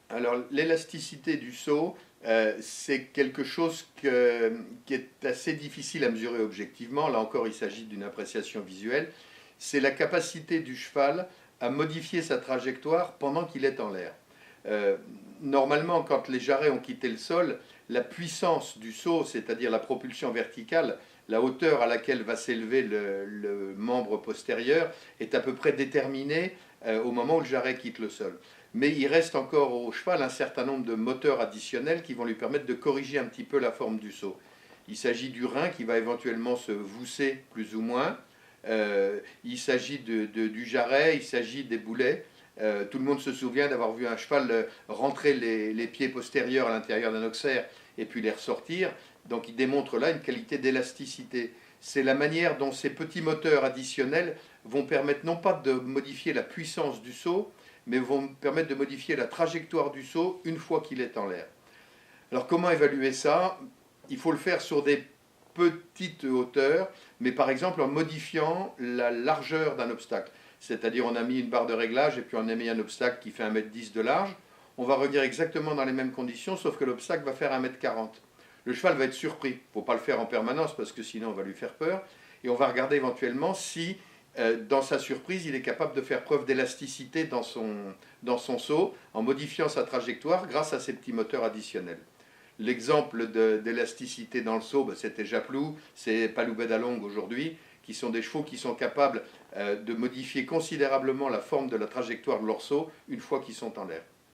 Alors, l'élasticité du saut, c'est quelque chose qui est assez difficile à mesurer objectivement. Là encore, il s'agit d'une appréciation visuelle. C'est la capacité du cheval à modifier sa trajectoire pendant qu'il est en l'air. Euh, Normalement, quand les jarrets ont quitté le sol, la puissance du saut, c'est-à-dire la propulsion verticale, la hauteur à laquelle va s'élever le membre postérieur, est à peu près déterminée au moment où le jarret quitte le sol. Mais il reste encore au cheval un certain nombre de moteurs additionnels qui vont lui permettre de corriger un petit peu la forme du saut. Il s'agit du rein qui va éventuellement se vousser plus ou moins. Il s'agit du jarret, il s'agit des boulets. Tout le monde se souvient d'avoir vu un cheval rentrer les pieds postérieurs à l'intérieur d'un auxerre et puis les ressortir. Donc il démontre là une qualité d'élasticité. C'est la manière dont ces petits moteurs additionnels vont permettre non pas de modifier la puissance du saut, mais vont permettre de modifier la trajectoire du saut une fois qu'il est en l'air. Alors comment évaluer ça? Il faut le faire sur des petites hauteurs, mais par exemple en modifiant la largeur d'un obstacle. C'est-à-dire on a mis une barre de réglage et puis on a mis un obstacle qui fait 1,10 m de large. On va revenir exactement dans les mêmes conditions, sauf que l'obstacle va faire 1,40 m. Le cheval va être surpris. Il ne faut pas le faire en permanence parce que sinon on va lui faire peur. Et on va regarder éventuellement si, dans sa surprise, il est capable de faire preuve d'élasticité dans son saut en modifiant sa trajectoire grâce à ces petits moteurs additionnels. L'exemple d'élasticité dans le saut, c'était Japlou, c'est Palou-Bedalong aujourd'hui, qui sont des chevaux qui sont capables de modifier considérablement la forme de la trajectoire de leur saut une fois qu'ils sont en l'air.